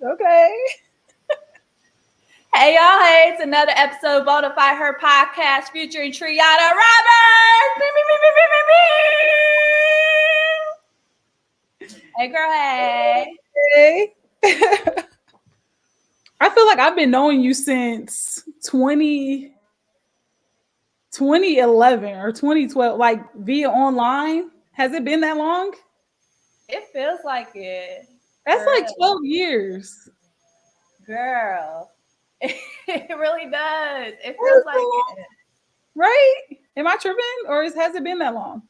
Okay. Hey y'all, hey, it's another episode of Bonafide Her podcast featuring Triona Roberts. Hey girl, hey. Okay. I feel like I've been knowing you since 2011 or 2012, like via online. Has it been that long? It feels like it. That's For like real. 12 years. Girl. It really does. It feels That's so like long, it. right? Am I tripping or has it been that long?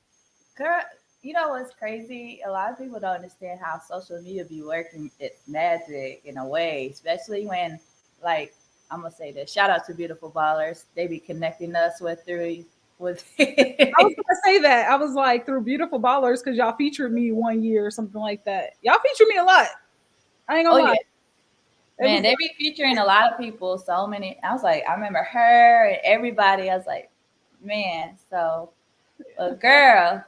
Girl, you know what's crazy? A lot of people don't understand how social media be working its magic in a way, especially when, like, I'm gonna say this. Shout out to beautiful ballers. They be connecting us with through with. I was gonna say that. I was like through Beautiful Ballers because y'all featured me one year or something like that. Y'all featured me a lot. I ain't Oh gonna lie. yeah, It man, was they be featuring a lot of people. So many. I was like, I remember her and everybody. I was like, man. So, girl,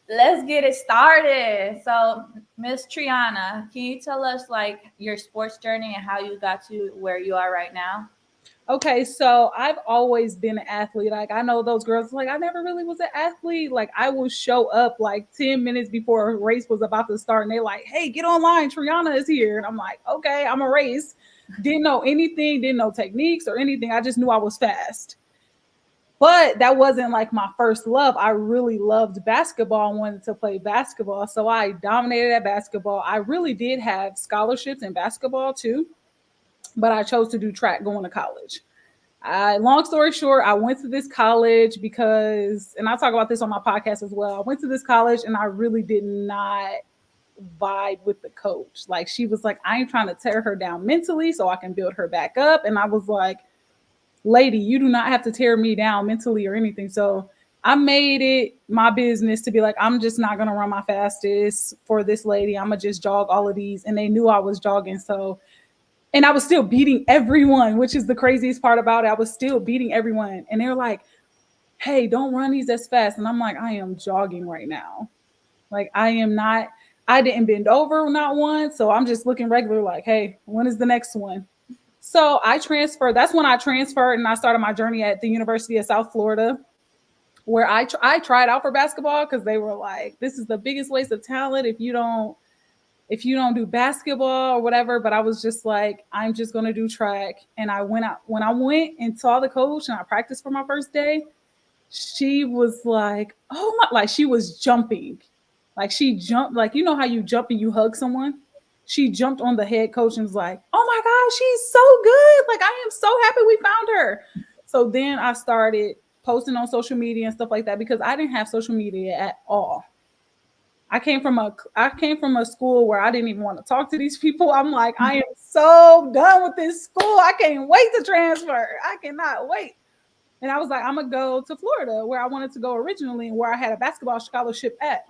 let's get it started. So, Miss Triana, can you tell us like your sports journey and how you got to where you are right now? okay. So I've always been an athlete. Like I know those girls. Like I never really was an athlete. Like I will show up like 10 minutes before a race was about to start, and they like, "Hey, get online. Triana is here." And I'm like, "Okay, I'm a race." Didn't know anything. Didn't know techniques or anything. I just knew I was fast. But that wasn't like my first love. I really loved basketball and wanted to play basketball. So I dominated at basketball. I really did have scholarships in basketball too, but I chose to do track going to college. Long story short, I went to this college because, and I'll talk about this on my podcast as well. I went to this college and I really did not vibe with the coach. Like she was like, I ain't trying to tear her down mentally so I can build her back up. And I was like, lady, you do not have to tear me down mentally or anything. So I made it my business to be like, I'm just not gonna run my fastest for this lady. I'm gonna just jog all of these. And they knew I was jogging. So, and I was still beating everyone, which is the craziest part about it. I was still beating everyone. And they're like, hey, don't run these as fast. And I'm like, I am jogging right now. Like I am not, I didn't bend over not once. So I'm just looking regular, like, hey, when is the next one? So I transferred. That's when I transferred and I started my journey at the University of South Florida, where I tried out for basketball because they were like, "This is the biggest waste of talent if you don't do basketball or whatever." But I was just like, "I'm just gonna do track." And I went out when I went and saw the coach and I practiced for my first day. She was like, "Oh my!" Like she was jumping, like she jumped, like you know how you jump and you hug someone. She jumped on the head coach and was like, "Oh my gosh, she's so good! Like I am so happy we found her." So then I started posting on social media and stuff like that because I didn't have social media at all. I came from a school where I didn't even want to talk to these people. I'm like, I am so done with this school. I can't wait to transfer. I cannot wait. And I was like, I'm gonna go to Florida where I wanted to go originally and where I had a basketball scholarship at.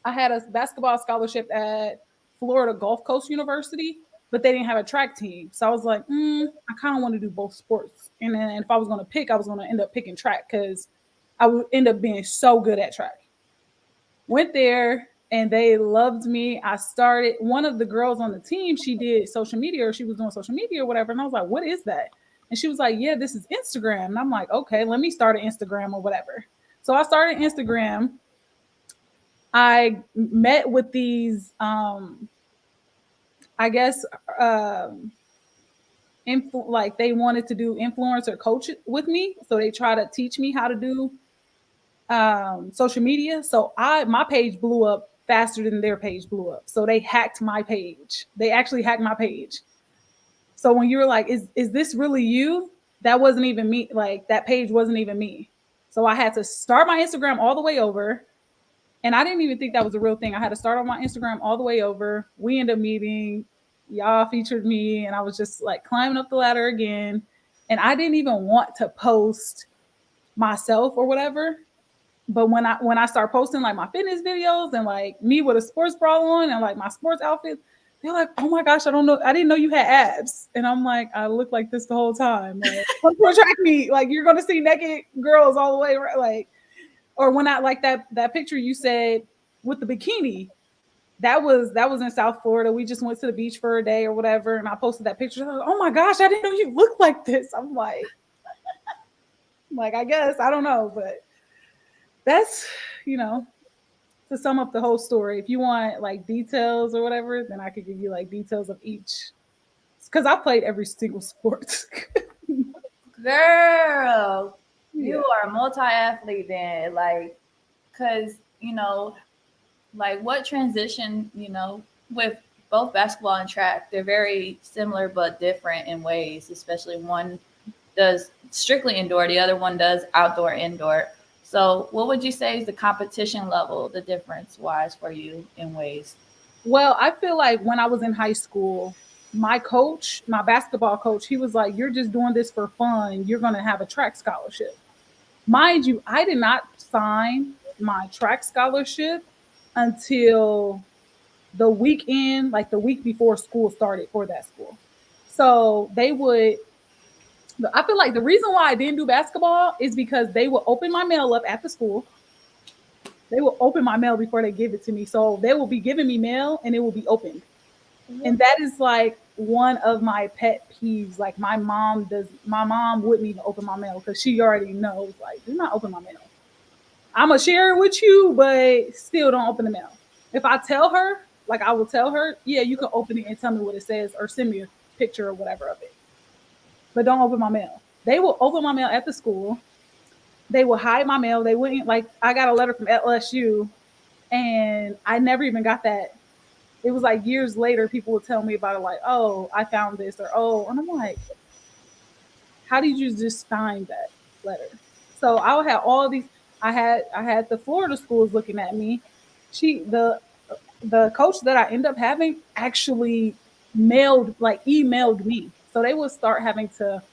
I had a basketball scholarship at Florida Gulf Coast University, but they didn't have a track team. So I was like, I kind of want to do both sports. And then if I was going to pick, I was going to end up picking track because I would end up being so good at track. Went there and they loved me. I started, one of the girls on the team, she did social media or she was doing social media or whatever. And I was like, what is that? And she was like, yeah, this is Instagram. And I'm like, okay, let me start an Instagram or whatever. So I started Instagram. I met with these, I guess, like they wanted to do influencer coach with me. So they try to teach me how to do social media. So my page blew up faster than their page blew up. So they hacked my page. They actually hacked my page. So when you were like, is this really you? That wasn't even me. Like that page wasn't even me. So I had to start my Instagram all the way over. And I didn't even think that was a real thing. I had to start on my Instagram all the way over. We ended up meeting. Y'all featured me, and I was just like climbing up the ladder again. And I didn't even want to post myself or whatever. But when I start posting like my fitness videos and like me with a sports bra on and like my sports outfits, they're like, "Oh my gosh, I didn't know you had abs." And I'm like, "I look like this the whole time." Like, come to a track meet, like you're gonna see naked girls all the way, like, or when I like that picture you said with the bikini. That was in South Florida. We just went to the beach for a day or whatever, and I posted that picture. I was like, oh my gosh, I didn't know you looked like this. I'm like, I guess I don't know, but that's you know to sum up the whole story. If you want like details or whatever, then I could give you like details of each because I played every single sport. Girl, Yeah. you are a multi-athlete then. Like, cause like what transition, with both basketball and track, they're very similar but different in ways, especially one does strictly indoor, the other one does outdoor, indoor. So, what would you say is the competition level, the difference wise for you in ways? Well, I feel like when I was in high school, my coach, my basketball coach, he was like, "You're just doing this for fun. You're going to have a track scholarship." Mind you, I did not sign my track scholarship until the weekend, like the week before school started for that school. So they would, I feel like the reason why I didn't do basketball is because they would open my mail up at the school. They will open my mail before they give it to me. So they will be giving me mail and it will be opened. And that is like one of my pet peeves. Like my mom wouldn't even open my mail because she already knows, like, do not open my mail. I'm gonna share it with you, but still don't open the mail. If I tell her, like I will tell her, yeah, you can open it and tell me what it says or send me a picture or whatever of it. But don't open my mail. They will open my mail at the school. They will hide my mail. They wouldn't like I got a letter from LSU and I never even got that. It was like years later people would tell me about it, like, oh, I found this or oh, and I'm like, how did you just find that letter? So I would have all these. I had the Florida schools looking at me. She the coach that I end up having actually emailed me. So they would start having to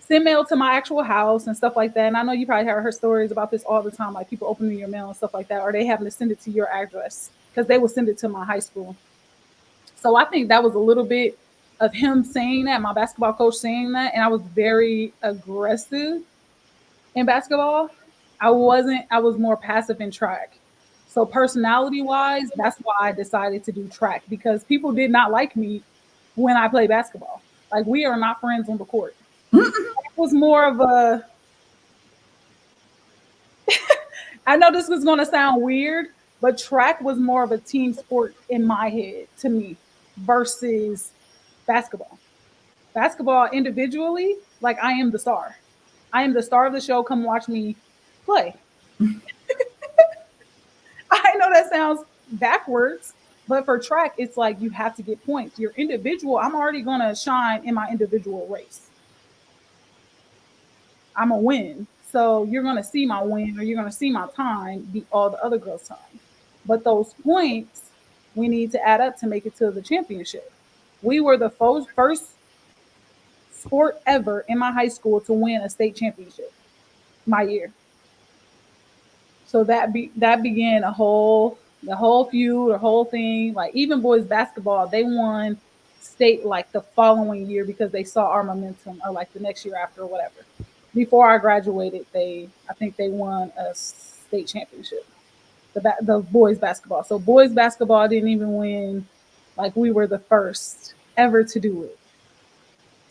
send mail to my actual house and stuff like that. And I know you probably have heard stories about this all the time, like people opening your mail and stuff like that, or they having to send it to your address because they would send it to my high school. So I think that was a little bit of him saying that, my basketball coach saying that, and I was very aggressive in basketball. I was more passive in track. So personality wise, that's why I decided to do track because people did not like me when I play basketball. Like we are not friends on the court. It was more of a I know this was going to sound weird, but track was more of a team sport in my head to me versus basketball. Basketball individually, like I am the star. I am the star of the show. Come watch me play. I know that sounds backwards, but for track, it's like you have to get points. Your individual, I'm already going to shine in my individual race. I'm a win. So you're going to see my win or you're going to see my time beat all the other girls' time. But those points we need to add up to make it to the championship. We were the first sport ever in my high school to win a state championship my year. So that began the whole feud, the whole thing. Like even boys basketball, they won state like the following year because they saw our momentum, or like the next year after or whatever. Before I graduated, I think they won a state championship. The boys basketball. So boys basketball didn't even win. Like we were the first ever to do it.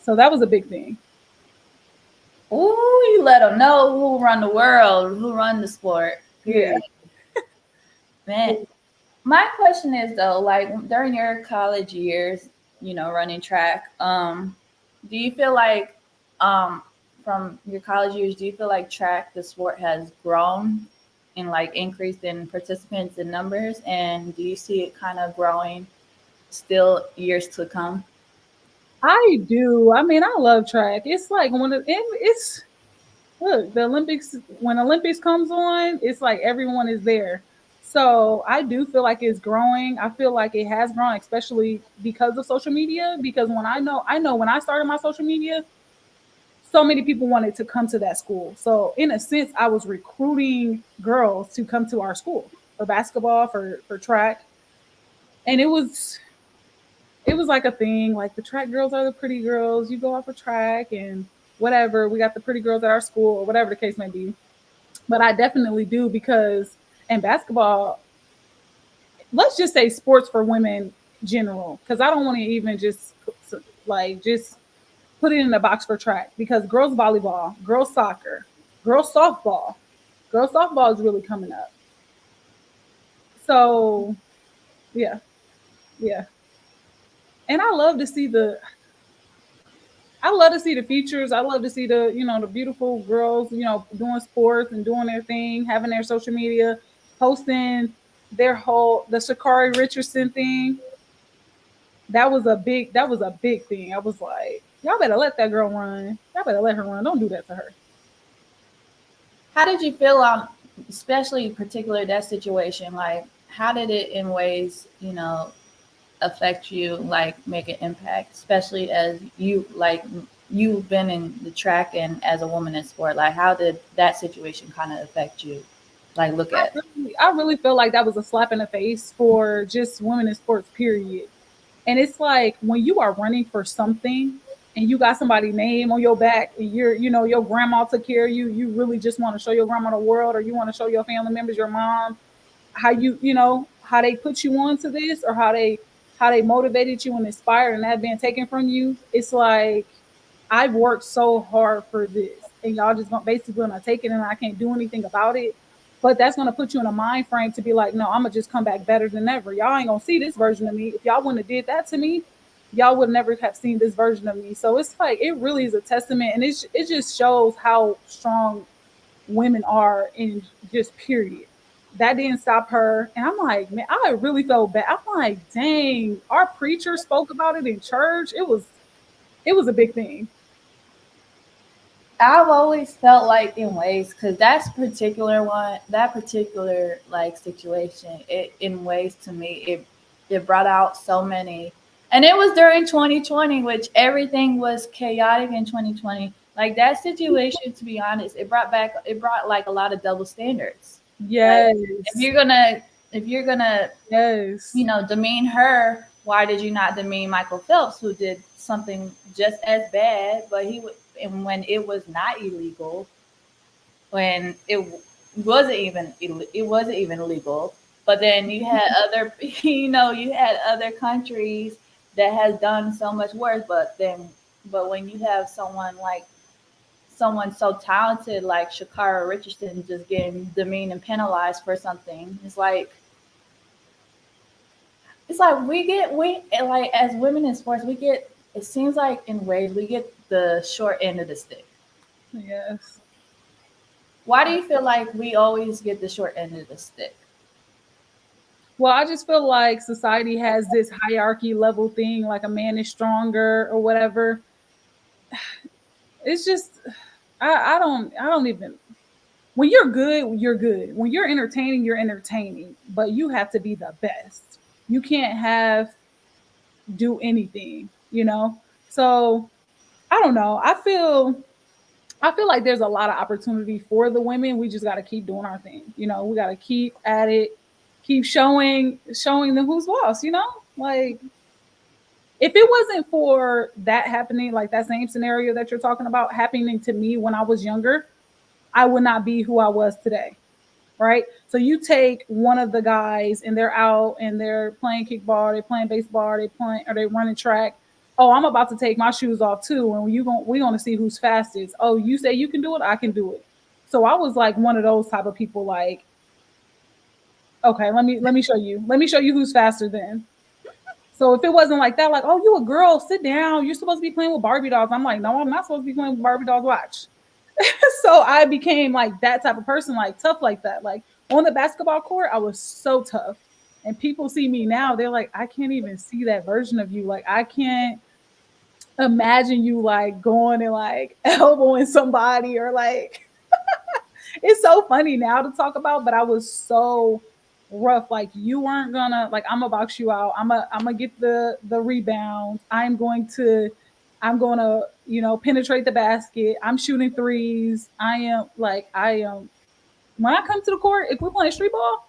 So that was a big thing. Ooh, you let them know who run the world, who run the sport. Yeah. Period. Man, my question is though, like during your college years, running track, do you feel like, um, from your college years, do you feel like track, the sport has grown and like increased in participants and numbers? And do you see it kind of growing still years to come? I do. I mean, I love track. It's like it's look, the Olympics when Olympics comes on, it's like everyone is there. So I do feel like it's growing. I feel like it has grown, especially because of social media. Because when I know when I started my social media, so many people wanted to come to that school. So in a sense, I was recruiting girls to come to our school for basketball, for track, and it was like a thing. Like the track girls are the pretty girls. You go off a track and whatever. We got the pretty girls at our school or whatever the case may be. But I definitely do because in basketball, let's just say sports for women general, because I don't want to even just like just put it in a box for track, because girls volleyball, girls soccer, girls softball, girls softball is really coming up. So yeah, yeah, and I love to see the features. I love to see the, the beautiful girls, doing sports and doing their thing, having their social media, posting the Shakari Richardson thing. That was a big thing. I was like, y'all better let that girl run. Y'all better let her run. Don't do that to her. How did you feel on, especially particular that situation? Like, how did it in ways, affect you, like make an impact, especially as you like you've been in the track and as a woman in sport? Like, how did that situation kind of affect you? Like, look at. I really feel like that was a slap in the face for just women in sports, period. And it's like when you are running for something and you got somebody's name on your back and your grandma took care of you, you really just want to show your grandma the world, or you want to show your family members, your mom, how how they put you on to this, or how they motivated you and inspired, and that being taken from you. It's like I've worked so hard for this, and y'all just gonna basically gonna take it, and I can't do anything about it. But that's gonna put you in a mind frame to be like, no, I'm gonna just come back better than ever. Y'all ain't gonna see this version of me. If y'all wouldn't have did that to me, y'all would never have seen this version of me. So it's like it really is a testament, and it just shows how strong women are in just period. That didn't stop her. And I'm like, man, I really felt bad. I'm like, dang, our preacher spoke about it in church. It was a big thing. I've always felt like in ways, because that particular like situation, it in ways to me, it brought out so many, and it was during 2020, which everything was chaotic in 2020. Like that situation, to be honest, it brought like a lot of double standards. Like if Yes. you're gonna if you're gonna Yes. demean her, why did you not demean Michael Phelps, who did something just as bad, but and when it was not illegal, when it wasn't even legal. But then you had other, you had other countries that has done so much worse. But when you have someone so talented like Shakara Richardson just getting demeaned and penalized for something, it's like we like as women in sports, we get, it seems like in ways we get the short end of the stick. Yes. Why do you feel like we always get the short end of the stick? Well, I just feel like society has this hierarchy level thing, like a man is stronger or whatever. It's just I don't even when you're good, you're good. When you're entertaining, you're entertaining. But you have to be the best. You can't have do anything. So I don't know. I feel like there's a lot of opportunity for the women. We just got to keep doing our thing. We got to keep at it, keep showing them who's boss. Like if it wasn't for that happening, like that same scenario that you're talking about happening to me when I was younger, I would not be who I was today. Right? So you take one of the guys and they're out and they're playing kickball, they're playing baseball, they playing or they running track. Oh, I'm about to take my shoes off too, and we gonna see who's fastest. Oh, you say you can do it, I can do it. So I was like one of those type of people. Like, okay, let me show you. Let me show you who's faster then. So if it wasn't like that, like, oh, you a girl, sit down. You're supposed to be playing with Barbie dolls. I'm like, no, I'm not supposed to be playing with Barbie dolls. Watch. So I became like that type of person, like tough like that. Like on the basketball court, I was so tough. And people see me now, they're like, I can't even see that version of you. Like I can't imagine you like going and like elbowing somebody or like it's so funny now to talk about, but I was so rough. Like you weren't gonna like I'm gonna box you out. I'm gonna get the rebound. I'm gonna penetrate the basket. I'm shooting threes. I am when I come to the court, if we're playing street ball,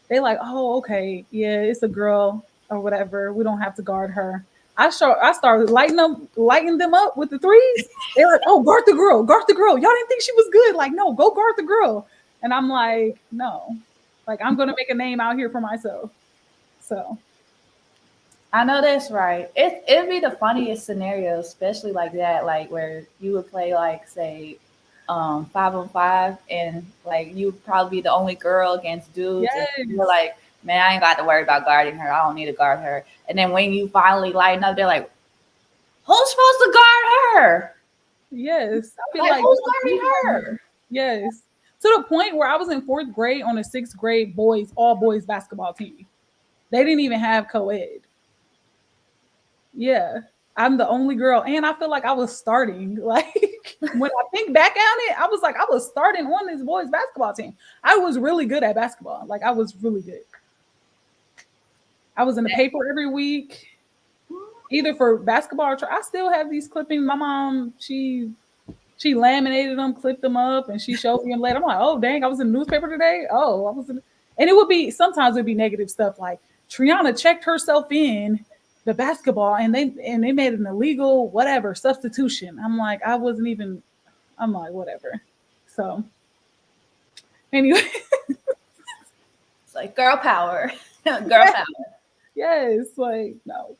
they like, oh, okay, yeah, it's a girl or whatever. We don't have to guard her. I started lighting them up with the threes. They're like, oh, guard the girl, guard the girl. Y'all didn't think she was good. Like, no, go guard the girl. And I'm like, no, like I'm gonna make a name out here for myself. So I know that's right. It'd be the funniest scenario, especially like that, like where you would play like say 5-on-5 and like you would probably be the only girl against dudes and you're yes, like, man, I ain't got to worry about guarding her. I don't need to guard her. And then when you finally lighten up, they're like, who's supposed to guard her? yes. I'd be Like like, who's guarding her? yes. To the point where I was in fourth grade on a sixth grade all boys basketball team. They didn't even have co-ed. Yeah. I'm the only girl. And I feel like I was starting. Like when I think back on it, I was like, I was starting on this boys basketball team. I was really good at basketball. Like I was really good. I was in the paper every week, either for basketball or I still have these clippings. My mom, she laminated them, clipped them up, and she showed me them later. I'm like, oh dang, I was in the newspaper today. Oh, I was in, and it would be sometimes it'd be negative stuff like Triona checked herself in the basketball and they made an illegal whatever substitution. I'm like, I wasn't even. I'm like, whatever. So anyway, It's like girl power. Girl power. yes, like no.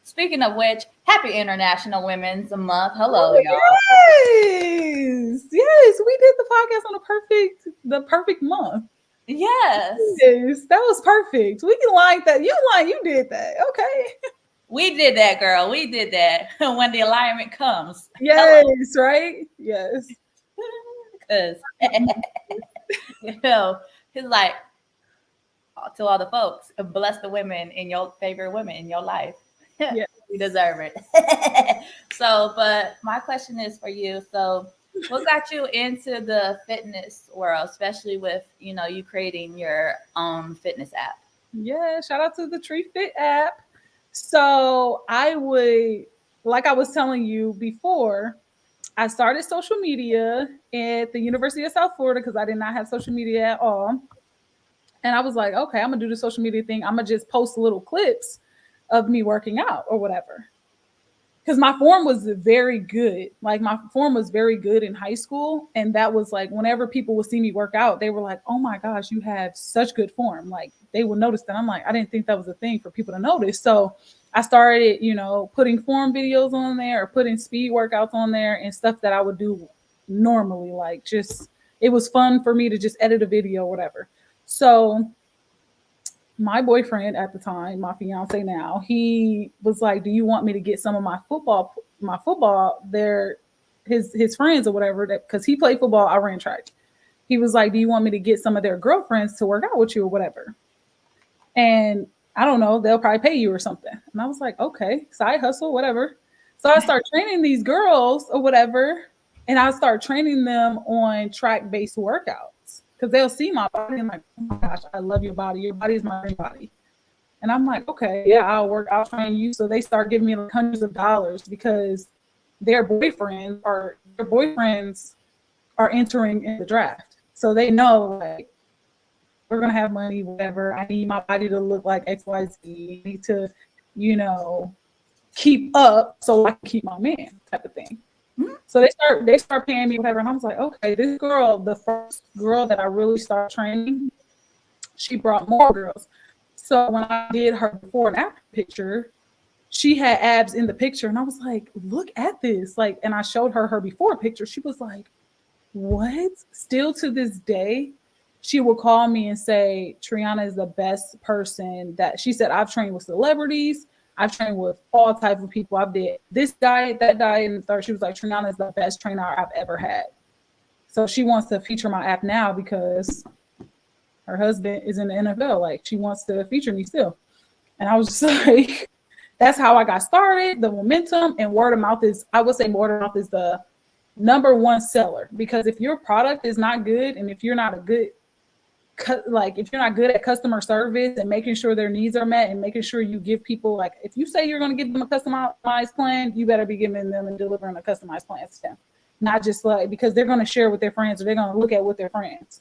Speaking of which, happy International Women's Month. Hello, Oh, y'all. yes, yes, we did the podcast on the perfect month. Yes. Yes, that was perfect. We can like that. You did that. Okay. We did that, girl. We did that when the alignment comes. Yes, right? Yes. Because, you know, it's like to all the folks, bless the women in your favorite women in your life. Yeah. You deserve it. So, but my question is for you. So, what got you into the fitness world, especially with, you creating your own fitness app? Yeah. Shout out to the Tree Fit app. So like I was telling you before, I started social media at the University of South Florida because I did not have social media at all. And I was like, okay, I'm gonna do the social media thing. I'm gonna just post little clips of me working out or whatever. Because my form was very good. Like my form was very good in high school. And that was like whenever people would see me work out, they were like, oh my gosh, you have such good form. Like they would notice that. I'm like, I didn't think that was a thing for people to notice. So I started, putting form videos on there or putting speed workouts on there and stuff that I would do normally. Like just it was fun for me to just edit a video or whatever. So my boyfriend at the time, my fiance now, he was like, "Do you want me to get some of my football their his friends or whatever that because he played football, I ran track." He was like, "Do you want me to get some of their girlfriends to work out with you or whatever?" And I don't know, they'll probably pay you or something. And I was like, "Okay, side hustle, whatever." So I start training these girls or whatever, and I start training them on track-based workouts because they'll see my body and like, "Oh my gosh, I love your body. Your body is my dream body." And I'm like, okay, yeah, I'll train you. So they start giving me like hundreds of dollars because their boyfriends are entering in the draft. So they know like we're gonna have money, whatever. I need my body to look like XYZ. I need to, you know, keep up so I can keep my man type of thing. So they start paying me whatever. And I was like, okay, this girl, the first girl that I really started training, she brought more girls. So when I did her before and after picture, she had abs in the picture. And I was like, look at this. Like, and I showed her before picture. She was like, what? Still to this day, she will call me and say, Triona is the best person that she said, I've trained with celebrities. I've trained with all types of people. I've did this diet, that diet, and the third. She was like, Triona is the best trainer I've ever had. So she wants to feature my app now because her husband is in the NFL. Like she wants to feature me still. And I was just like, that's how I got started. The momentum and word of mouth is, I would say word of mouth is the number one seller, because if your product is not good and if you're not a good, like if you're not good at customer service and making sure their needs are met and making sure you give people, like if you say you're going to give them a customized plan, you better be giving them and delivering a customized plan to them. Not just like, because they're going to share with their friends or they're going to look at with their friends,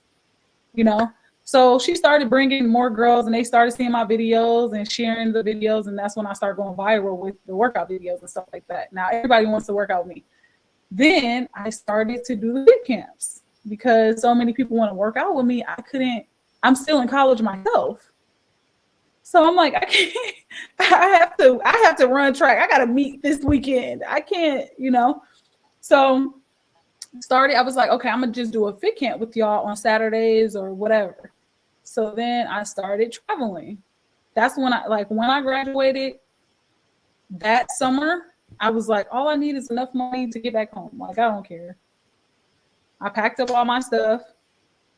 you know? So she started bringing more girls and they started seeing my videos and sharing the videos. And that's when I started going viral with the workout videos and stuff like that. Now everybody wants to work out with me. Then I started to do the fit camps because so many people want to work out with me. I'm still in college myself. So I'm like, I can't. I have to run track. I got to meet this weekend. I can't, So started. I was like, okay, I'm gonna just do a fit camp with y'all on Saturdays or whatever. So then I started traveling. That's when I graduated that summer. I was like, all I need is enough money to get back home. Like I don't care. I packed up all my stuff.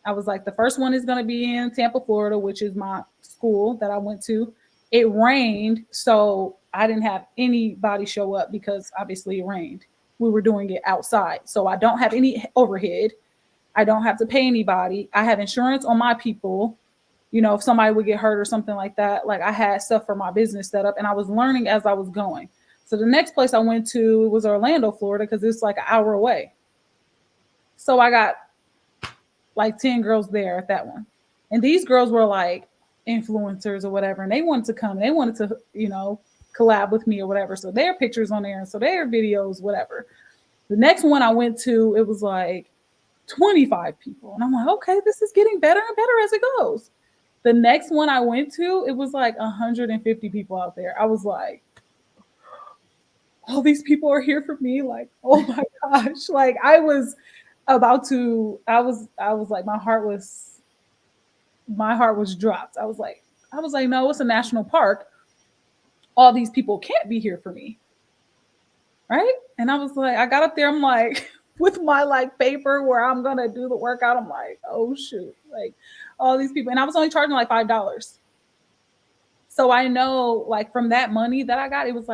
I was like, the first one is going to be in Tampa, Florida, which is my school that I went to. It rained, so I didn't have anybody show up because obviously it rained. We were doing it outside. So I don't have any overhead. I don't have to pay anybody. I have insurance on my people. If somebody would get hurt or something like that, like I had stuff for my business set up and I was learning as I was going. So the next place I went to was Orlando, Florida, because it's like an hour away. So I got like 10 girls there at that one. And these girls were like influencers or whatever. And they wanted to come. They wanted to, collab with me or whatever. So their pictures on there. And so their videos, whatever. The next one I went to, it was like 25 people. And I'm like, okay, this is getting better and better as it goes. The next one I went to, it was like 150 people out there. I was like, all these people are here for me. Like, oh my gosh. Like I was like, my heart was dropped. I was like, no, it's a national park. All these people can't be here for me. Right. And I was like, I got up there, I'm like, with my like paper where I'm gonna do the workout. I'm like, oh shoot. Like all these people. And I was only charging like $5. So I know like from that money that I got, it was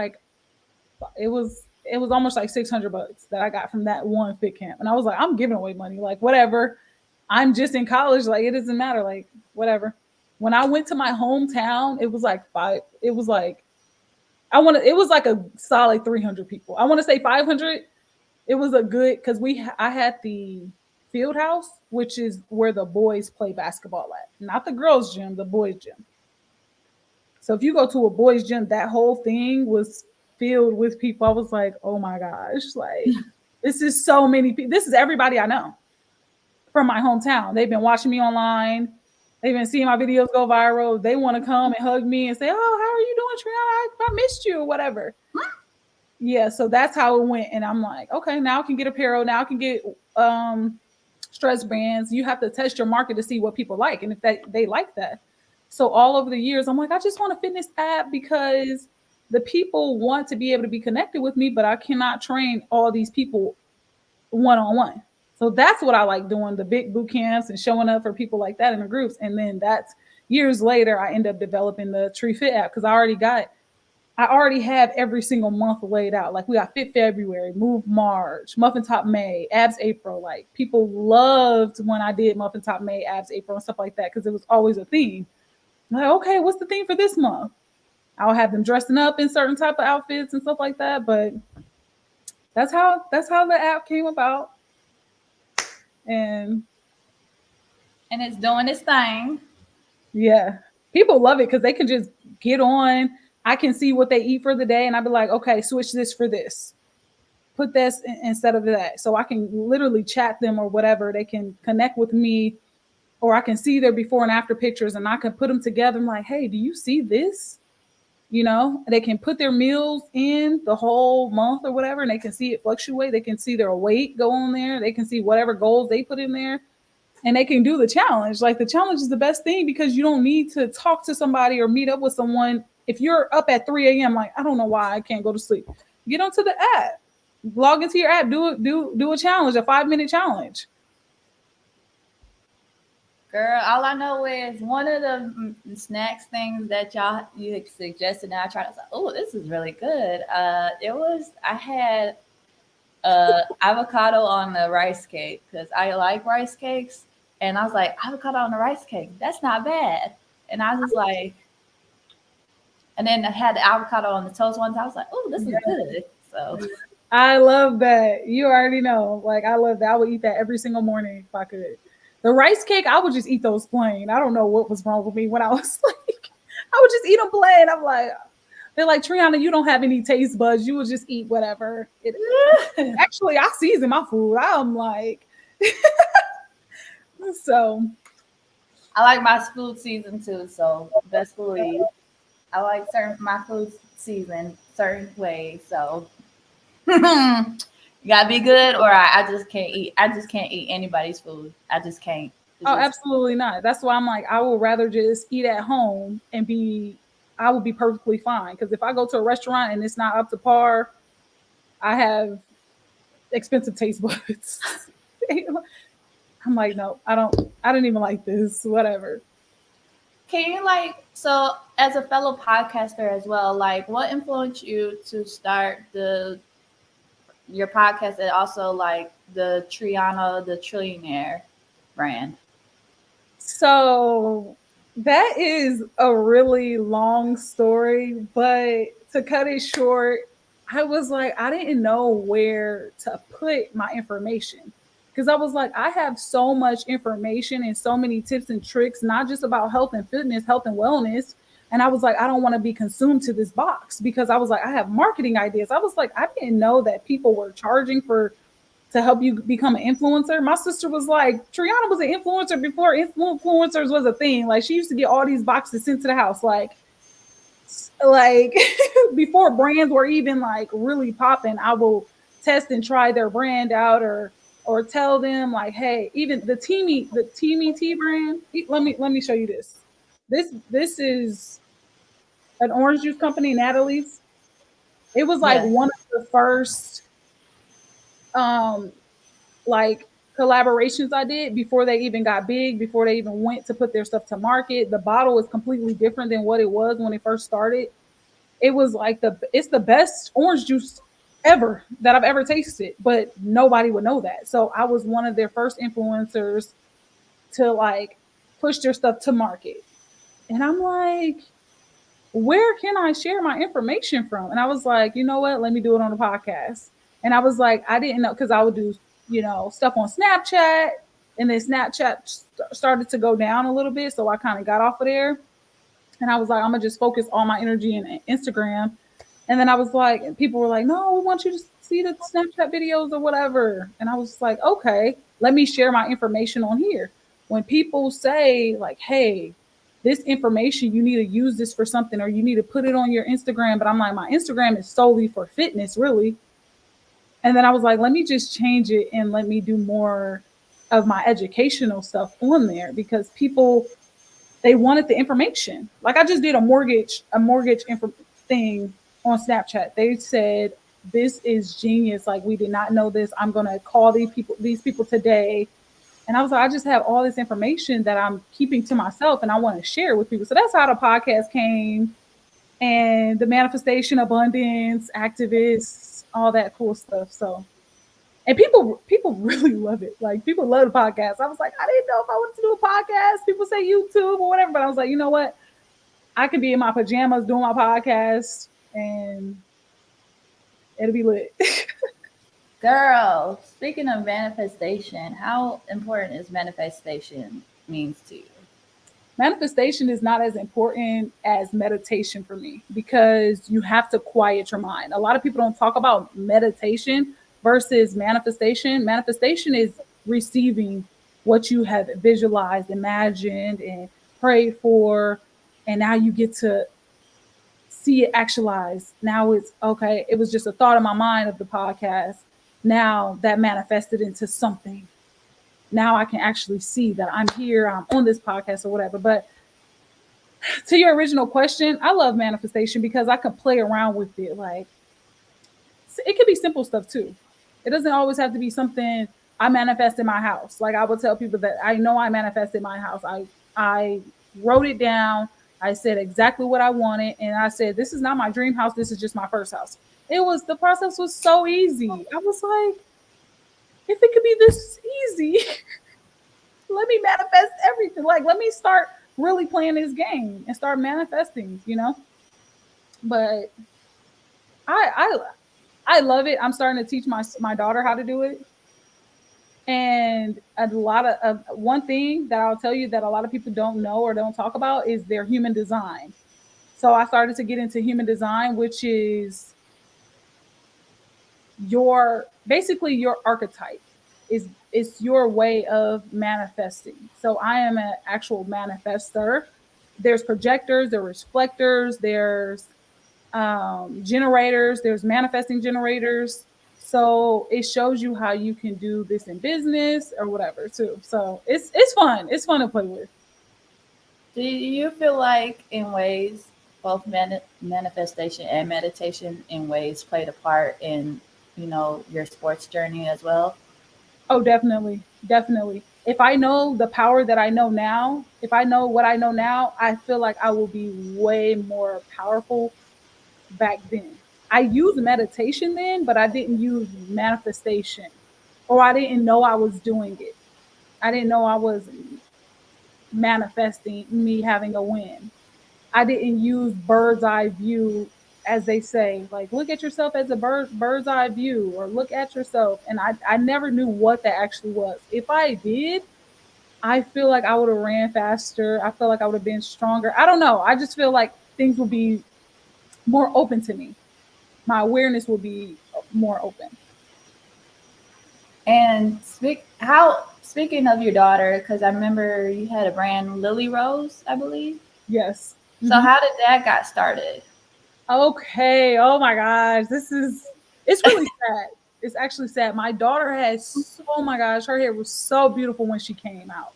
almost like $600 that I got from that one fit camp. And I was like, I'm giving away money, like whatever. I'm just in college, like it doesn't matter, like whatever. When I went to my hometown, it was like it was like it was like a solid 300 people. I want to say 500. It was a good because I had the field house, which is where the boys play basketball at, not the girls' gym, the boys' gym. So if you go to a boys' gym, that whole thing was filled with people. I was like, oh my gosh, like this is so many people. This is everybody I know from my hometown. They've been watching me online. They've been seeing my videos go viral. They want to come and hug me and say, oh, how are you doing, Triona? I missed you or whatever. Yeah, so that's how it went. And I'm like, okay, now I can get apparel. Now I can get stress bands. You have to test your market to see what people like and if they like that. So all over the years, I'm like, I just want a fitness app because the people want to be able to be connected with me, but I cannot train all these people one-on-one. So that's what I like doing, the big boot camps and showing up for people like that in the groups. And then that's years later, I end up developing the Tree Fit app because I already have every single month laid out. Like we got Fit February, Move March, Muffin Top May, Abs April. Like people loved when I did Muffin Top May, Abs April and stuff like that because it was always a theme. I'm like, okay, what's the theme for this month? I'll have them dressing up in certain type of outfits and stuff like that. But that's how the app came about. And it's doing its thing. Yeah, people love it because they can just get on. I can see what they eat for the day, and I'd be like, okay, switch this for this. Put this instead of that. So I can literally chat them or whatever. They can connect with me, or I can see their before and after pictures, and I can put them together. I'm like, hey, do you see this? They can put their meals in the whole month or whatever, and they can see it fluctuate. They can see their weight go on there. They can see whatever goals they put in there. And they can do the challenge. Like the challenge is the best thing because you don't need to talk to somebody or meet up with someone. If you're up at 3 a.m., like, I don't know why I can't go to sleep. Get onto the app. Log into your app. Do a challenge, a 5-minute challenge. Girl, all I know is one of the snacks things that you suggested, and I tried. I was like, oh, this is really good. I had avocado on the rice cake because I like rice cakes, and I was like, avocado on the rice cake, that's not bad. And I was like, and then I had the avocado on the toast once. I was like, oh, this is good. So I love that. You already know. Like I love that. I would eat that every single morning if I could. The rice cake, I would just eat those plain. I don't know what was wrong with me when I was like, I would just eat them plain. I'm like, they're like, Triona, you don't have any taste buds. You would just eat whatever. Actually, I season my food. I'm like, so. I like my food season too. So best believe. I like certain my food seasoned certain ways. So you gotta be good, or I just can't eat. I just can't eat anybody's food. I just can't. It's Oh, just absolutely not. That's why I'm like, I will rather just eat at home and I will be perfectly fine. Because if I go to a restaurant and it's not up to par, I have expensive taste buds. I'm like, no, I don't even like this. Whatever. can you like so as a fellow podcaster as well, like what influenced you to start the your podcast and also like the Triana the Trillionaire brand? So that is a really long story, but to cut it short, I was like, I didn't know where to put my information. Because I was like, I have so much information and so many tips and tricks, not just about health and fitness, health and wellness. And I was like, I don't want to be consumed to this box because I was like, I have marketing ideas. I was like, I didn't know that people were charging for to help you become an influencer. My sister was like, Triona was an influencer before influencers was a thing. Like she used to get all these boxes sent to the house, like before brands were even like really popping. I will test and try their brand out, or tell them like, hey, even the Teamy Tea brand. Let me show you this. This is an orange juice company, Natalie's. It was like Yeah. one of the first um like collaborations I did before they even got big, before they even went to put their stuff to market. The bottle is completely different than what it was when it first started. It was like it's the best orange juice ever that I've ever tasted, but nobody would know that. So I was one of their first influencers to like push their stuff to market. And I'm like, where can I share my information from? And I was like, you know what? Let me do it on a podcast. And I was like, I didn't know because I would do, stuff on Snapchat. And then Snapchat started to go down a little bit. So I kind of got off of there. And I was like, I'm going to just focus all my energy in Instagram. And then I was like, and people were like, no, we want you to see the Snapchat videos or whatever. And I was like, okay, let me share my information on here. When people say, like, hey, this information, you need to use this for something or you need to put it on your Instagram. But I'm like, my Instagram is solely for fitness, really. And then I was like, let me just change it and let me do more of my educational stuff on there because people, they wanted the information. Like I just did a mortgage thing on Snapchat. They said this is genius. Like we did not know this. I'm gonna call these people today. And I was like, I just have all this information that I'm keeping to myself and I want to share with people. So that's how the podcast came and the manifestation, abundance, activists, all that cool stuff. So and people really love it. Like people love the podcast. I was like, I didn't know if I wanted to do a podcast. People say YouTube or whatever, but I was like, you know what? I could be in my pajamas doing my podcast, and it'll be lit. Girl, speaking of manifestation, how important is manifestation means to you? Manifestation is not as important as meditation for me because you have to quiet your mind. A lot of people don't talk about meditation versus manifestation. Manifestation is receiving what you have visualized, imagined, and prayed for. And now you get to see it actualized. Now it's okay. It was just a thought in my mind of the podcast. Now that manifested into something. Now I can actually see that I'm here, I'm on this podcast or whatever. But to your original question, I love manifestation because I can play around with it. Like it could be simple stuff too. It doesn't always have to be something I manifest in my house. Like I would tell people that I know I manifested my house. I wrote it down. I said exactly what I wanted, and I said this is not my dream house. This is just my first house. The process was so easy. I was like, if it could be this easy, let me manifest everything. Like let me start really playing this game and start manifesting. But I I I love it. I'm starting to teach my daughter how to do it. And a lot of one thing that I'll tell you that a lot of people don't know or don't talk about is their human design. So I started to get into human design, which is your basically your archetype is it's your way of manifesting. So I am an actual manifester there's projectors, there's reflectors, there's generators, there's manifesting generators. So it shows you how you can do this in business or whatever too. So it's fun. It's fun to play with. Do you feel like in ways both manifestation and meditation in ways played a part in, your sports journey as well? Oh, definitely, definitely. If I know the power that I know now, if I know what I know now, I feel like I will be way more powerful back then. I used meditation then, but I didn't use manifestation, or I didn't know I was doing it. I didn't know I was manifesting me having a win. I didn't use bird's eye view, as they say, like look at yourself as a bird's eye view, or look at yourself. And I never knew what that actually was. If I did, I feel like I would have ran faster. I feel like I would have been stronger. I don't know. I just feel like things would be more open to me. My awareness would be more open. And speaking of your daughter, because I remember you had a brand, Lily Rose, I believe. Yes. So Hmm. how did that got started? Okay. Oh my gosh. It's really sad. It's actually sad. My daughter has, oh my gosh, her hair was so beautiful when she came out.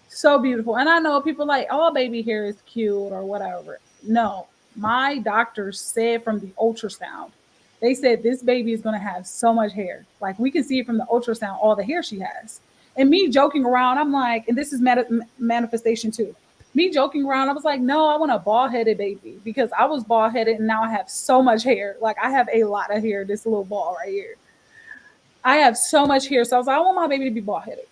So beautiful. And I know people like, oh, baby hair is cute or whatever. No, my doctor said from the ultrasound, they said this baby is going to have so much hair. Like we can see it from the ultrasound, all the hair she has. And me joking around, I'm like, and this is manifestation too. Me joking around, I was like, no, I want a bald headed baby because I was bald headed and now I have so much hair. Like I have a lot of hair, this little ball right here. I have so much hair. So I was like, I want my baby to be bald headed.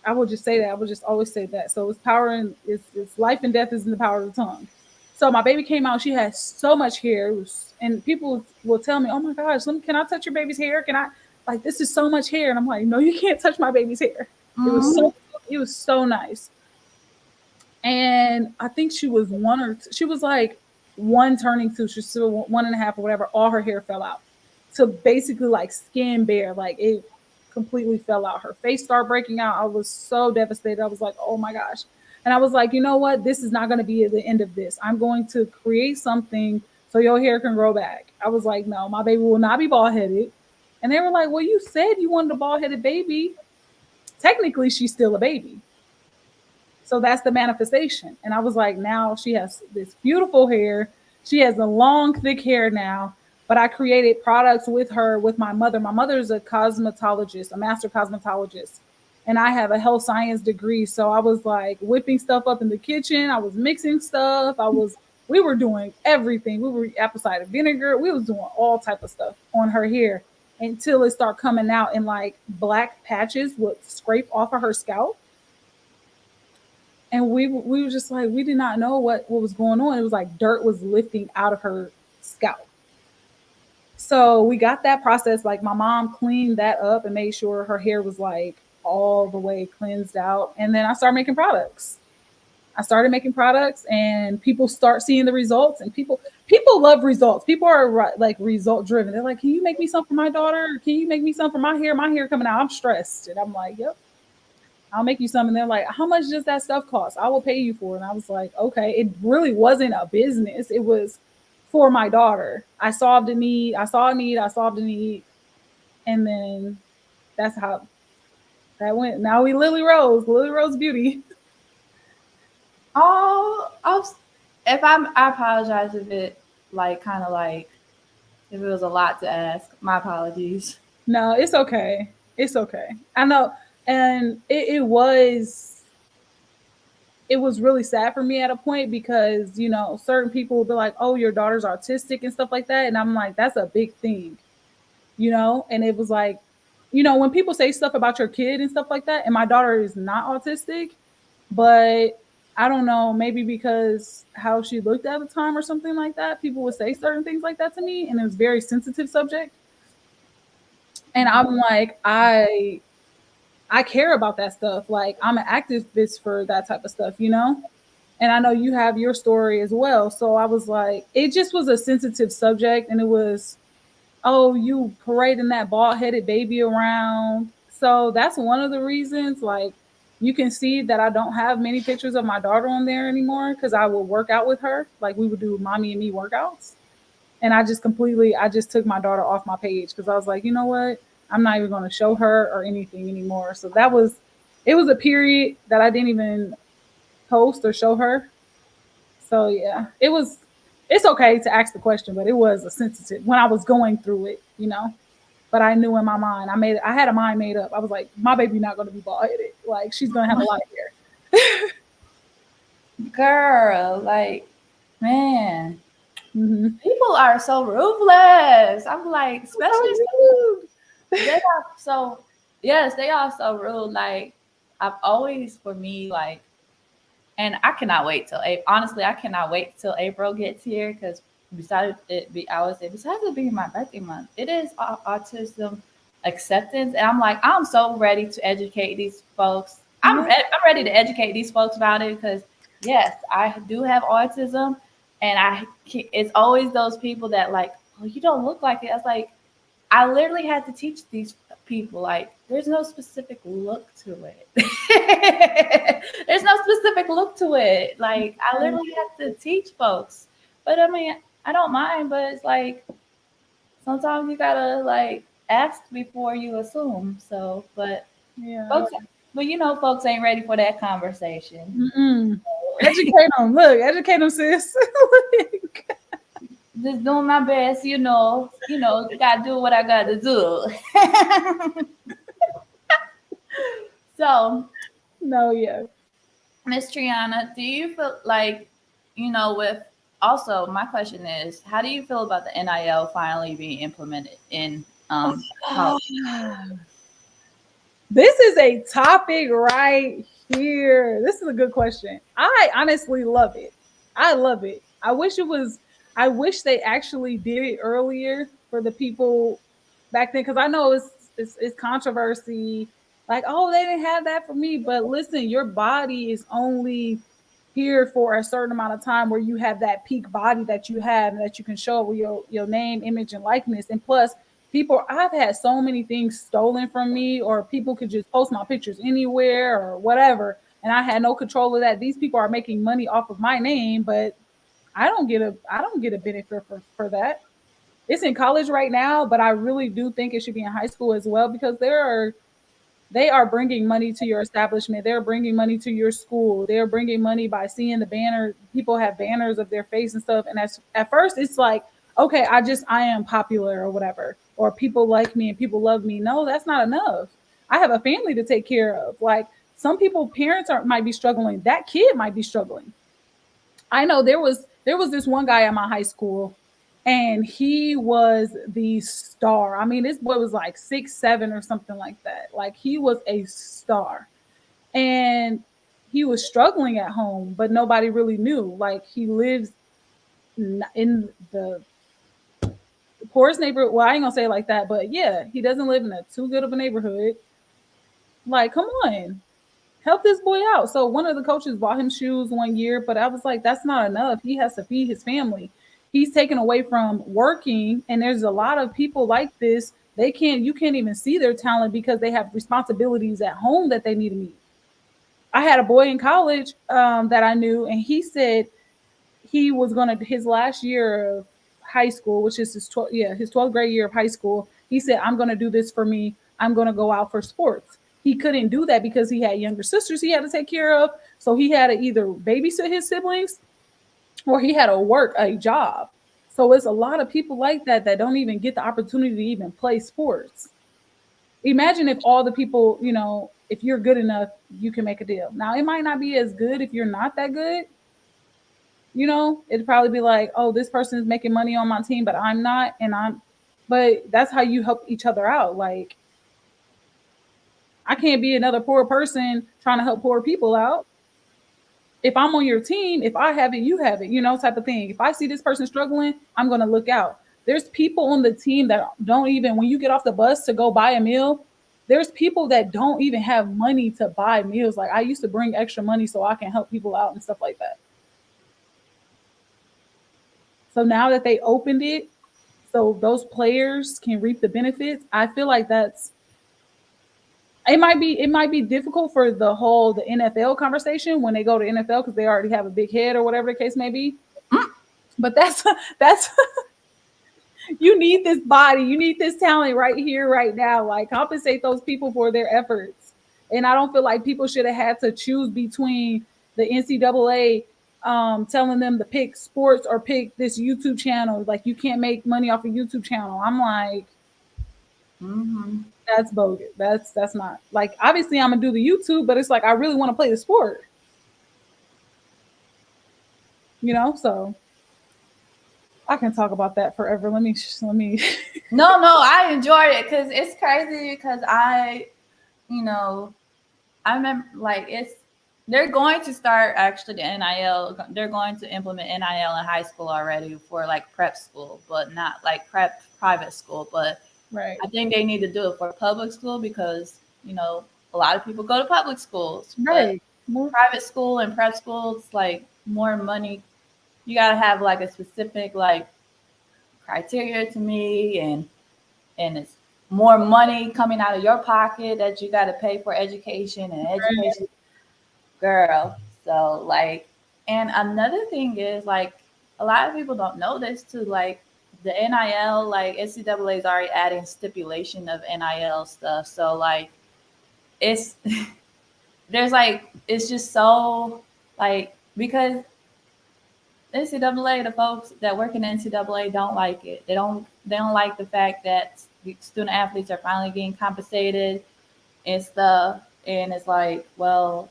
I will just say that. I will just always say that. So it's power and it's life and death is in the power of the tongue. So my baby came out. She had so much hair, and people will tell me, "Oh my gosh, can I touch your baby's hair? Can I?" Like this is so much hair, and I'm like, "No, you can't touch my baby's hair." It was Mm-hmm. so it was so nice, and I think she was she was like one turning two, she's still one and a half or whatever. All her hair fell out, so basically like skin bare, like it completely fell out. Her face started breaking out. I was so devastated. I was like, oh my gosh. And I was like, you know what? This is not going to be the end of this. I'm going to create something so your hair can grow back. I was like, no, my baby will not be bald headed. And they were like, well, you said you wanted a bald headed baby. Technically, she's still a baby. So that's the manifestation. And I was like, now she has this beautiful hair. She has a long, thick hair now. But I created products with her, with my mother. My mother is a cosmetologist, a master cosmetologist. And I have a health science degree. So I was like whipping stuff up in the kitchen. I was mixing stuff. We were doing everything. We were apple cider vinegar. We was doing all type of stuff on her hair until it started coming out in like black patches would scrape off of her scalp, and we were just like we did not know what was going on. It was like dirt was lifting out of her scalp. So we got that process. Like my mom cleaned that up and made sure her hair was like all the way cleansed out. And then I started making products. I started making products, and people start seeing the results. And people love results. People are like result driven. They're like, "Can you make me some for my daughter? Can you make me some for my hair? My hair coming out. I'm stressed." And I'm like, "Yep, I'll make you some." And they're like, how much does that stuff cost? I will pay you for it. And I was like, okay. It really wasn't a business. It was for my daughter. I solved a need. I saw a need. I solved a need. And then that's how that went. Now we Lily Rose Beauty. Oh, I apologize if it like kind of like if it was a lot to ask. My apologies. No, it's okay. It's okay. I know. And it was really sad for me at a point because, certain people will be like, oh, your daughter's autistic and stuff like that. And I'm like, that's a big thing. And it was like, when people say stuff about your kid and stuff like that, and my daughter is not autistic, but I don't know, maybe because how she looked at the time or something like that, people would say certain things like that to me, and it was a very sensitive subject. And I'm like, I care about that stuff. Like I'm an activist for that type of stuff. And I know you have your story as well. So I was like, it just was a sensitive subject, and it was, oh, you parading that bald headed baby around. So that's one of the reasons. Like, You can see that I don't have many pictures of my daughter on there anymore because I will work out with her. Like we would do mommy and me workouts. And I just took my daughter off my page because I was like, you know what? I'm not even going to show her or anything anymore. So it was a period that I didn't even post or show her. So yeah, it's okay to ask the question, but it was a sensitive when I was going through it, you know. But I knew in my mind, I had a mind made up. I was like, my baby not going to be bald headed. Like she's going to have a lot of hair. Girl, like, man, Hmm. people are so ruthless. I'm like, especially So they are so, yes, they are so rude. Like, I've always, for me, like, and I cannot wait till April. Honestly, I cannot wait till April gets here because besides it being my birthday month, it is autism acceptance, and I'm like, I'm so ready to educate these folks. yeah, I'm ready to educate these folks about it because yes, I do have autism, and it's always those people that like, oh, you don't look like it. I was like, I literally had to teach these people like there's no specific look to it. There's no specific look to it. Like I literally had to teach folks. But I mean, I don't mind, but it's like sometimes you gotta like ask before you assume. So, but yeah. folks, but you know, folks ain't ready for that conversation. Mm-mm. Educate them. Look, educate them, sis. Just doing my best, gotta do what I gotta do. So, No, yeah. Miss Triana, do you feel like, with also my question is, how do you feel about the NIL finally being implemented in college? This is a topic right here. This is a good question. I honestly love it. I love it. I wish they actually did it earlier for the people back then because I know it's controversy. Like, oh, they didn't have that for me. But listen, your body is only here for a certain amount of time where you have that peak body that you have and that you can show with your name, image, and likeness. And plus, I've had so many things stolen from me, or people could just post my pictures anywhere or whatever. And I had no control of that. These people are making money off of my name, but I don't get a benefit for that. It's in college right now, but I really do think it should be in high school as well because they are bringing money to your establishment. They're bringing money to your school. They're bringing money by seeing the banner. People have banners of their face and stuff. And at first, it's like, okay, I am popular or whatever, or people like me and people love me. No, that's not enough. I have a family to take care of. Like some people, parents might be struggling. That kid might be struggling. I know there was this one guy at my high school, and he was the star. I mean, this boy was like 6'7" or something like that. Like he was a star, and he was struggling at home, but nobody really knew. Like he lives in the poorest neighborhood. Well, I ain't gonna say it like that, but yeah, he doesn't live in a too good of a neighborhood. Like, come on, help this boy out. So one of the coaches bought him shoes one year, but I was like, that's not enough. He has to feed his family. He's taken away from working, and there's a lot of people like this. You can't even see their talent because they have responsibilities at home that they need to meet. I had a boy in college that I knew, and he said he was gonna his last year of high school, which is his 12th grade year of high school. He said, "I'm gonna do this for me. I'm gonna go out for sports." He couldn't do that because he had younger sisters he had to take care of. So he had to either babysit his siblings or he had to work a job. So it's a lot of people like that that don't even get the opportunity to even play sports. Imagine if all the people, if you're good enough, you can make a deal. Now it might not be as good if you're not that good, it'd probably be like, oh, this person is making money on my team, but I'm not, but that's how you help each other out. Like, I can't be another poor person trying to help poor people out. If I'm on your team, if I have it, you have it, type of thing. If I see this person struggling, I'm going to look out. There's people on the team that don't even, when you get off the bus to go buy a meal, there's people that don't even have money to buy meals. Like, I used to bring extra money so I can help people out and stuff like that. So now that they opened it, so those players can reap the benefits, I feel like it might be difficult for the NFL conversation when they go to NFL because they already have a big head or whatever the case may be. But that's you need this body, you need this talent right here, right now. Like compensate those people for their efforts. And I don't feel like people should have had to choose between the NCAA telling them to pick sports or pick this YouTube channel. Like you can't make money off a YouTube channel. I'm like, Mm-hmm. that's bogus. That's not like obviously I'm gonna do the YouTube, but it's like I really want to play the sport, So I can talk about that forever. Let me. No, no, I enjoyed it because it's crazy because you know, I remember like they're going to start actually the NIL. They're going to implement NIL in high school already for like prep school, but not like prep private school. But Right, I think they need to do it for public school because a lot of people go to public schools, but right, more private school and prep school it's like more money. You gotta have like a specific like criteria to me, and it's more money coming out of your pocket that you got to pay for education and education, girl. So like, and another thing is like a lot of people don't know this too. Like the NIL, like NCAA is already adding stipulation of NIL stuff. So like it's there's like it's just so like because NCAA, the folks that work in the NCAA don't like it. They don't like the fact that the student athletes are finally getting compensated and stuff. And it's like, well,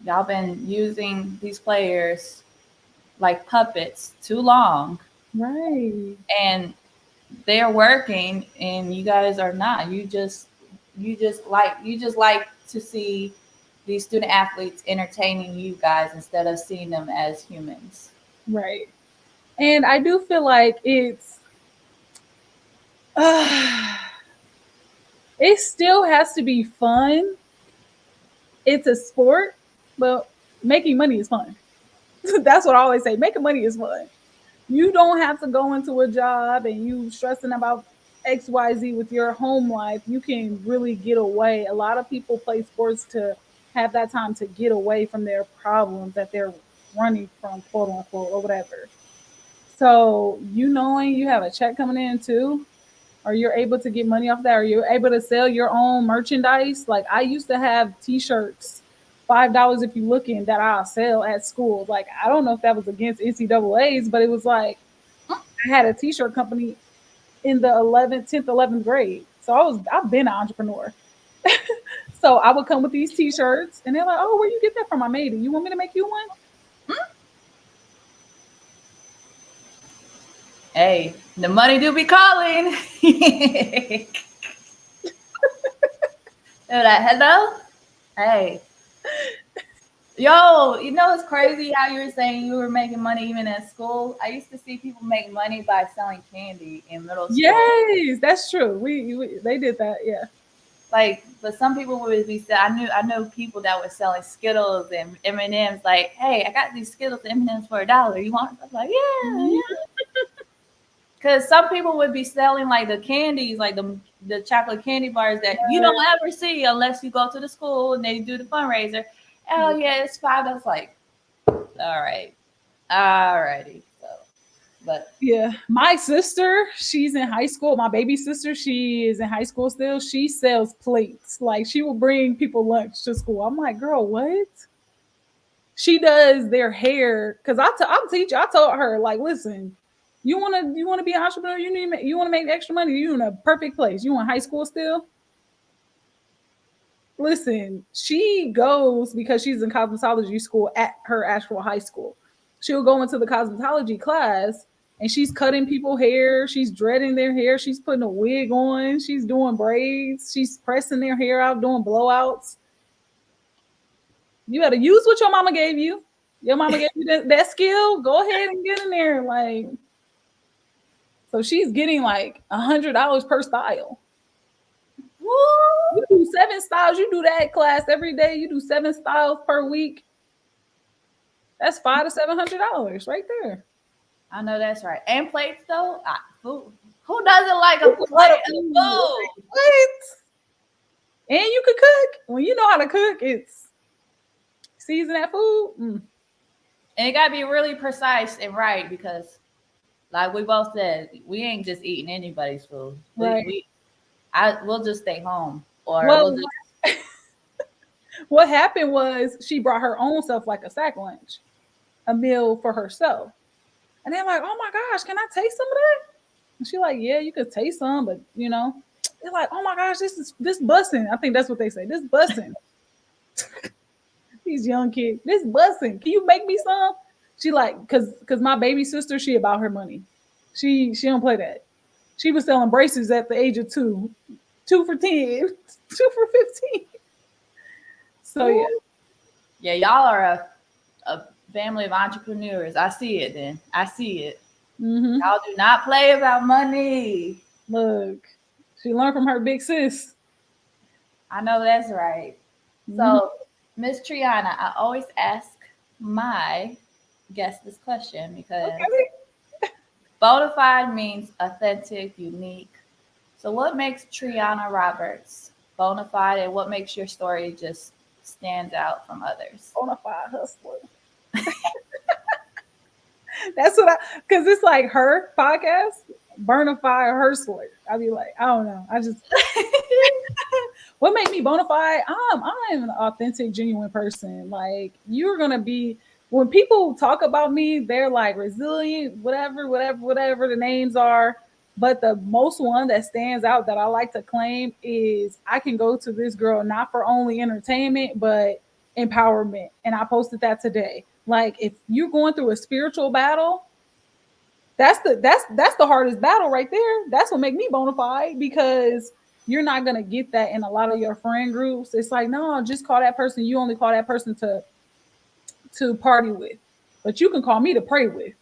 y'all been using these players like puppets too long, right, and they're working, and you guys are not. You just like to see these student athletes entertaining you guys instead of seeing them as humans. right. And I do feel like uh, it still has to be fun. It's a sport, but making money is fun. That's what I always say. Making money is fun. You don't have to go into a job and you stressing about XYZ with your home life. You can really get away. A lot of people play sports to have that time to get away from their problems that they're running from, quote unquote, or whatever. So, knowing you have a check coming in too, or you're able to get money off that, or you're able to sell your own merchandise. Like I used to have T-shirts, $5 if you looking that I'll sell at school. Like I don't know if that was against NCAA's, but it was like I had a T-shirt company in the 11th, 10th, 11th grade. So I've been an entrepreneur. So I would come with these T-shirts, and they're like, "Oh, where you get that from? I made it. You want me to make you one?" Hey, the money do be calling. They're like, hello? Hey. Yo, it's crazy how you were saying you were making money even at school. I used to see people make money by selling candy in middle school. Yes, that's true. We they did that. Yeah. Like, but some people would be I know people that were selling Skittles and M&Ms. Like, hey, I got these Skittles and M&Ms for $1. You want? I'm like, yeah, Mhm. yeah. Because some people would be selling like the candies, like the chocolate candy bars that you don't ever see unless you go to the school and they do the fundraiser. Oh yeah, it's $5. I was like, all right, all righty. So, but Yeah, my sister, she's in high school. My baby sister, she is in high school still. She sells plates. Like she will bring people lunch to school. I'm like, girl, what? She does their hair because I'm teaching. I told her like, listen, you wanna be an entrepreneur. You want to make extra money. You in a perfect place. You in high school still. Listen, she goes because she's in cosmetology school at her actual high school. She'll go into the cosmetology class and she's cutting people hair, she's dreading their hair, she's putting a wig on, she's doing braids, she's pressing their hair out, doing blowouts. You got to use what your mama gave you. Your mama gave you that skill. Go ahead and get in there. Like, so she's getting like $100 per style. You woo, do 7 styles. You do that class every day. You do 7 styles per week. That's $500 to $700 right there. I know that's right. And plates though, food. Who doesn't like a It's a lot plate of of food. Like, food? what? And you could cook. When you know how to cook, it's season that food. And it gotta be really precise and right because, like we both said, we ain't just eating anybody's food. Right. We'll just stay home, or we'll Well, just. what happened was she brought her own stuff like a sack lunch, a meal for herself. And they're like, oh my gosh, can I taste some of that? And she like, yeah, you could taste some, but they're like, oh my gosh, this bussin'. I think that's what they say. This bussin'. These young kids, this bussin'. Can you make me some? She like, cause my baby sister, she about her money. She don't play that. She was selling braces at the age of 2, 2 for 10, 2 for 15. So yeah. Yeah, y'all are a family of entrepreneurs. I see it. Then I see it. Mm-hmm. Y'all do not play about money. Look, she learned from her big sis. I know that's right. Mm-hmm. So, Miss Triona, I always ask my guest this question because Bonafide means authentic, unique. So, what makes Triona Roberts Bonafide, and what makes your story just stand out from others? Bonafide hustler. That's what because it's like her podcast, Bonafide hustler. I be like, I don't know. I just what made me Bonafide? I'm an authentic, genuine person. Like you're gonna be when people talk about me, they're like resilient, whatever the names are. But the most one that stands out that I like to claim is I can go to this girl not for only entertainment, but empowerment. And I posted that today. Like if you're going through a spiritual battle, that's the hardest battle right there. That's what make me bona fide because you're not gonna get that in a lot of your friend groups. It's like, no, just call that person. You only call that person to party with, but you can call me to pray with.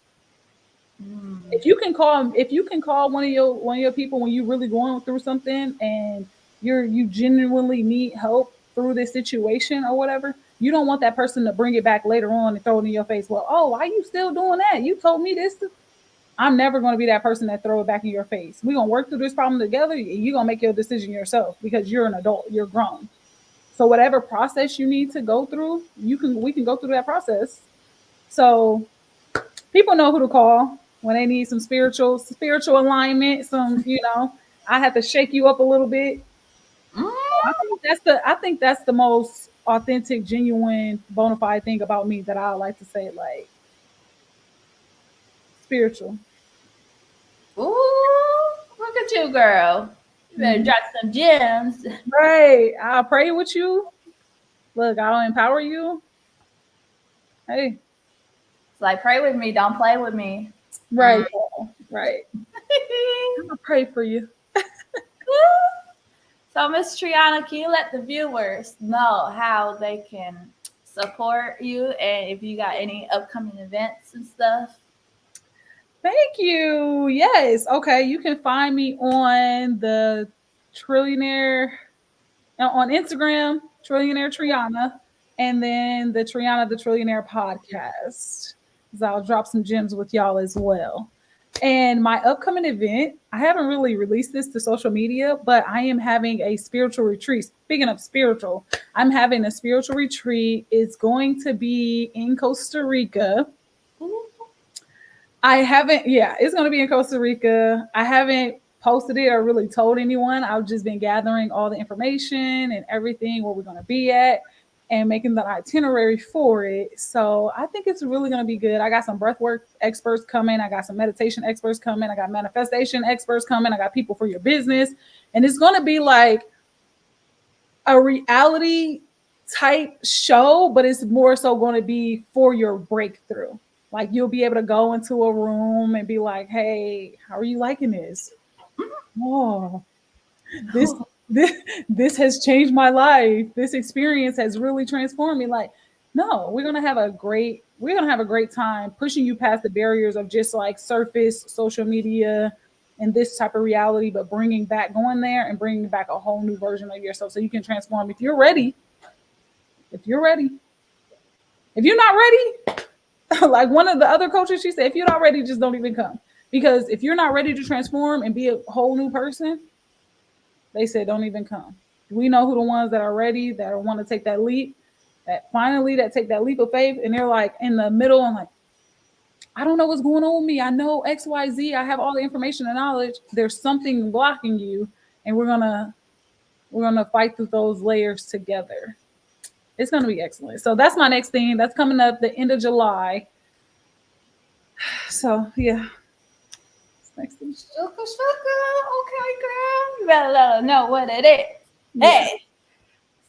If you can call one of your people when you're really going through something and you genuinely need help through this situation or whatever, you don't want that person to bring it back later on and throw it in your face. Well, oh, why you still doing that? You told me this. I'm never going to be that person that throw it back in your face. We're going to work through this problem together. You're going to make your decision yourself because you're an adult. You're grown. So whatever process you need to go through, we can go through that process. So people know who to call when they need some spiritual alignment. I have to shake you up a little bit. I think that's the most authentic, genuine, bona fide thing about me that I like to say, like spiritual. Ooh, look at you, girl. You better drop some gems. Right. I'll pray with you. Look, I'll empower you. Hey. It's like, pray with me, don't play with me. Right. Right. I'm gonna pray for you. So, Miss Triona, can you let the viewers know how they can support you and if you got any upcoming events and stuff? Thank you. Yes. Okay. You can find me on the Trillionaire on Instagram, Trillionaire Triona, and then the Triona the Trillionaire podcast. So I'll drop some gems with y'all as well. And my upcoming event, I haven't really released this to social media, but I am having a spiritual retreat. Speaking of spiritual, I'm having a spiritual retreat. It's going to be in Costa Rica. It's going to be in Costa Rica. I haven't posted it or really told anyone. I've just been gathering all the information and everything where we're going to be at and making the itinerary for it. So I think it's really going to be good. I got some breathwork experts coming. I got some meditation experts coming. I got manifestation experts coming. I got people for your business. And it's going to be like a reality type show, but it's more so going to be for your breakthrough. Like you'll be able to go into a room and be like, "Hey, how are you liking this? Oh, this has changed my life. This experience has really transformed me." Like, no, we're gonna have a great time pushing you past the barriers of just like surface social media and this type of reality, but going there and bringing back a whole new version of yourself so you can transform. If you're ready, if you're not ready, like one of the other coaches, she said, if you're not ready, just don't even come. Because if you're not ready to transform and be a whole new person, they said don't even come. We know who the ones that are ready, that want to take that leap, that take that leap of faith, and they're like in the middle and like, I don't know what's going on with me. I know XYZ. I have all the information and knowledge. There's something blocking you, and we're gonna fight through those layers together. It's gonna be excellent. So that's my next thing. That's coming up the end of July. So yeah, next thing. Sugar, sugar. Okay, girl. You better let us know what it is. Yeah. Hey.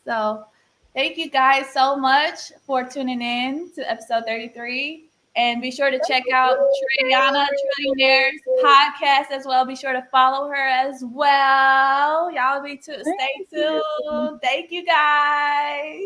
So thank you guys so much for tuning in to episode 33. And be sure to check out Triona Trillionaire's podcast as well. Be sure to follow her as well. Y'all stay tuned. Thank you guys.